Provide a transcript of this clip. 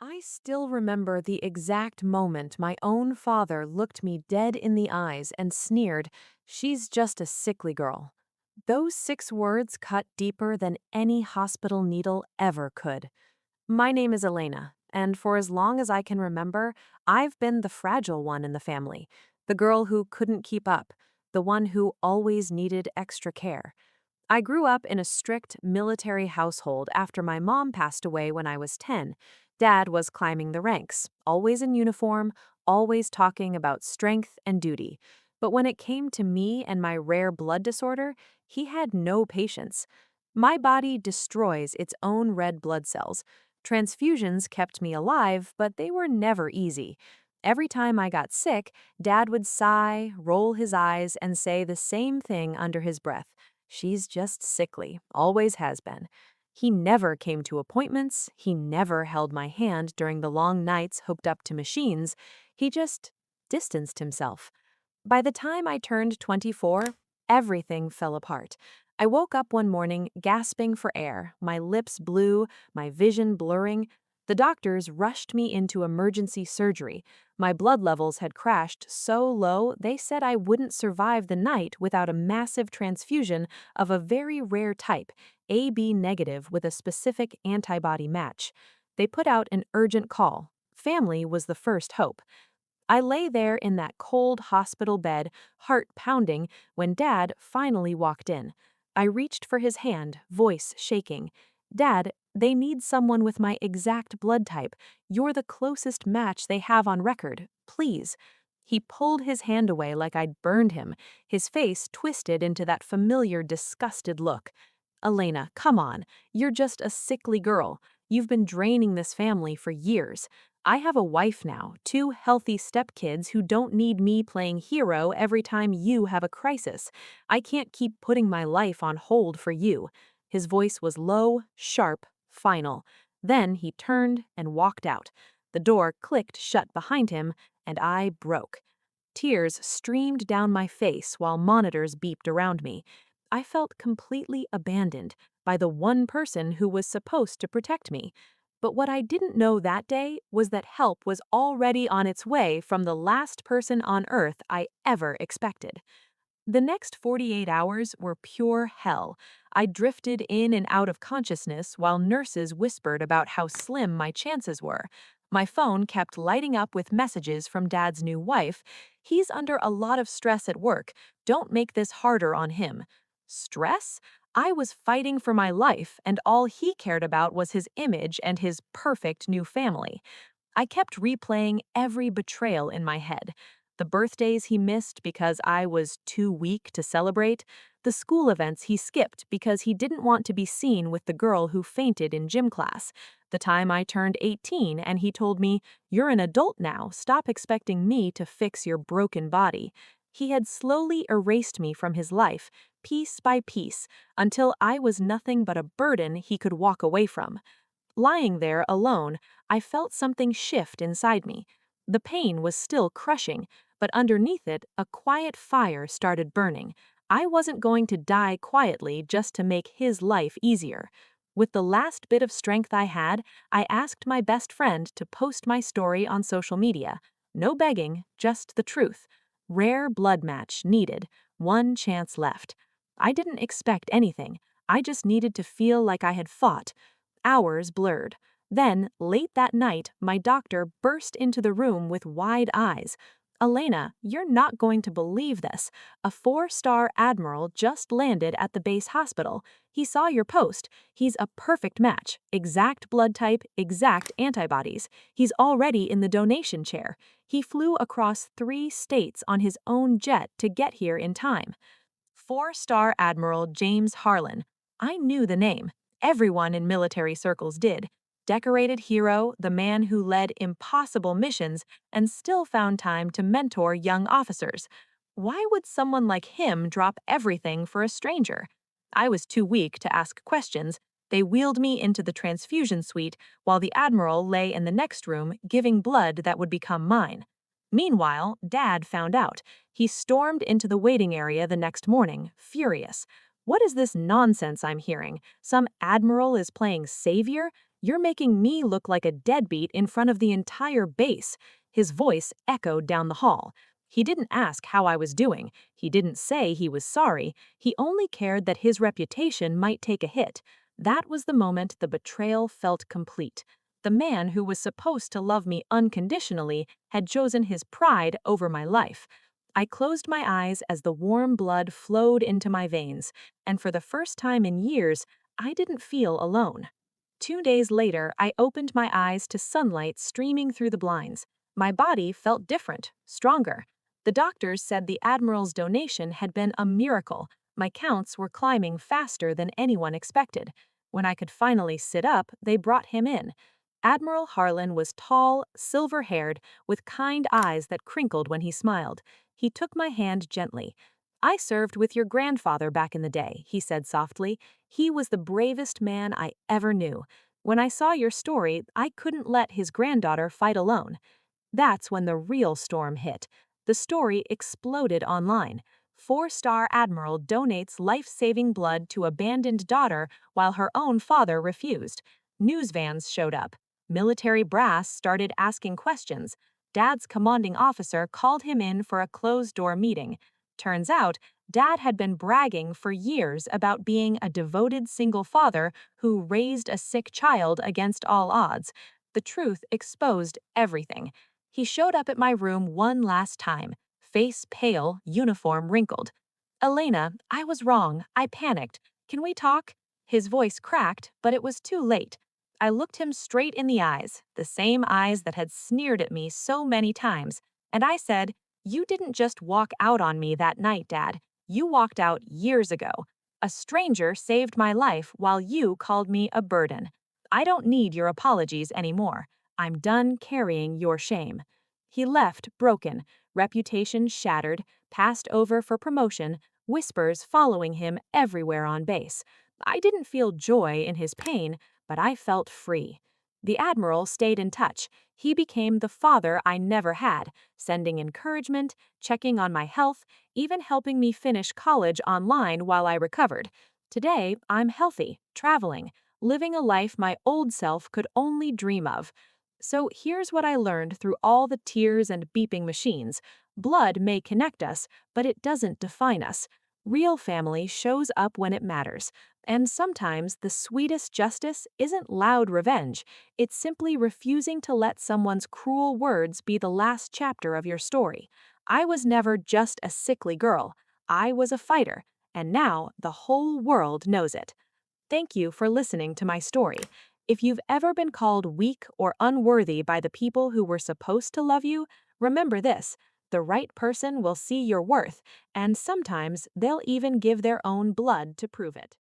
I still remember the exact moment my own father looked me dead in the eyes and sneered, "She's just a sickly girl." Those 6 words cut deeper than any hospital needle ever could. My name is Elena, and for as long as I can remember, I've been the fragile one in the family, the girl who couldn't keep up, the one who always needed extra care. I grew up in a strict military household after my mom passed away when I was 10. Dad was climbing the ranks, always in uniform, always talking about strength and duty. But when it came to me and my rare blood disorder, he had no patience. My body destroys its own red blood cells. Transfusions kept me alive, but they were never easy. Every time I got sick, Dad would sigh, roll his eyes, and say the same thing under his breath. "She's just sickly, always has been." He never came to appointments, he never held my hand during the long nights hooked up to machines, he just distanced himself. By the time I turned 24, everything fell apart. I woke up one morning gasping for air, my lips blue, my vision blurring. The doctors rushed me into emergency surgery. My blood levels had crashed so low they said I wouldn't survive the night without a massive transfusion of a very rare type, AB negative with a specific antibody match. They put out an urgent call. Family was the first hope. I lay there in that cold hospital bed, heart pounding, when Dad finally walked in. I reached for his hand, voice shaking. "Dad, they need someone with my exact blood type. You're the closest match they have on record. Please." He pulled his hand away like I'd burned him, his face twisted into that familiar, disgusted look. "Elena, come on. You're just a sickly girl. You've been draining this family for years. I have a wife now, 2 healthy stepkids who don't need me playing hero every time you have a crisis. I can't keep putting my life on hold for you." His voice was low, sharp, final. Then he turned and walked out. The door clicked shut behind him, and I broke. Tears streamed down my face while monitors beeped around me. I felt completely abandoned by the one person who was supposed to protect me. But what I didn't know that day was that help was already on its way from the last person on Earth I ever expected. The next 48 hours were pure hell. I drifted in and out of consciousness while nurses whispered about how slim my chances were. My phone kept lighting up with messages from Dad's new wife. "He's under a lot of stress at work. Don't make this harder on him." Stress? I was fighting for my life, and all he cared about was his image and his perfect new family. I kept replaying every betrayal in my head. The birthdays he missed because I was too weak to celebrate, the school events he skipped because he didn't want to be seen with the girl who fainted in gym class, the time I turned 18 and he told me, "You're an adult now, stop expecting me to fix your broken body." He had slowly erased me from his life, piece by piece, until I was nothing but a burden he could walk away from. Lying there alone, I felt something shift inside me. The pain was still crushing, but underneath it, a quiet fire started burning. I wasn't going to die quietly just to make his life easier. With the last bit of strength I had, I asked my best friend to post my story on social media. No begging, just the truth. Rare blood match needed, one chance left. I didn't expect anything. I just needed to feel like I had fought. Hours blurred. Then, late that night, my doctor burst into the room with wide eyes. "Elena, you're not going to believe this. A 4-star Admiral just landed at the base hospital. He saw your post. He's a perfect match. Exact blood type, exact antibodies. He's already in the donation chair. He flew across 3 states on his own jet to get here in time." 4-star Admiral James Harlan. I knew the name. Everyone in military circles did. Decorated hero, the man who led impossible missions and still found time to mentor young officers. Why would someone like him drop everything for a stranger? I was too weak to ask questions. They wheeled me into the transfusion suite while the Admiral lay in the next room giving blood that would become mine. Meanwhile, Dad found out. He stormed into the waiting area the next morning, furious. "What is this nonsense I'm hearing? Some admiral is playing savior? You're making me look like a deadbeat in front of the entire base." His voice echoed down the hall. He didn't ask how I was doing. He didn't say he was sorry. He only cared that his reputation might take a hit. That was the moment the betrayal felt complete. The man who was supposed to love me unconditionally had chosen his pride over my life. I closed my eyes as the warm blood flowed into my veins, and for the first time in years, I didn't feel alone. 2 days later, I opened my eyes to sunlight streaming through the blinds. My body felt different, stronger. The doctors said the Admiral's donation had been a miracle. My counts were climbing faster than anyone expected. When I could finally sit up, they brought him in. Admiral Harlan was tall, silver-haired, with kind eyes that crinkled when he smiled. He took my hand gently. "I served with your grandfather back in the day," he said softly. "He was the bravest man I ever knew. When I saw your story, I couldn't let his granddaughter fight alone." That's when the real storm hit. The story exploded online. Four-star Admiral donates life-saving blood to abandoned daughter while her own father refused. News vans showed up. Military brass started asking questions. Dad's commanding officer called him in for a closed-door meeting. Turns out, Dad had been bragging for years about being a devoted single father who raised a sick child against all odds. The truth exposed everything. He showed up at my room one last time, face pale, uniform wrinkled. "Elena, I was wrong. I panicked. Can we talk?" His voice cracked, but it was too late. I looked him straight in the same eyes that had sneered at me so many times, and I said, "You didn't just walk out on me that night, Dad. You walked out years ago. A stranger saved my life while you called me a burden. I don't need your apologies anymore. I'm done carrying your shame." He left broken, reputation shattered, passed over for promotion, whispers following him everywhere on base. I didn't feel joy in his pain, but I felt free. The Admiral stayed in touch. He became the father I never had, sending encouragement, checking on my health, even helping me finish college online while I recovered. Today, I'm healthy, traveling, living a life my old self could only dream of. So here's what I learned through all the tears and beeping machines. Blood may connect us, but it doesn't define us. Real family shows up when it matters. And sometimes the sweetest justice isn't loud revenge. It's simply refusing to let someone's cruel words be the last chapter of your story. I was never just a sickly girl. I was a fighter. And now the whole world knows it. Thank you for listening to my story. If you've ever been called weak or unworthy by the people who were supposed to love you, remember this: the right person will see your worth, and sometimes they'll even give their own blood to prove it.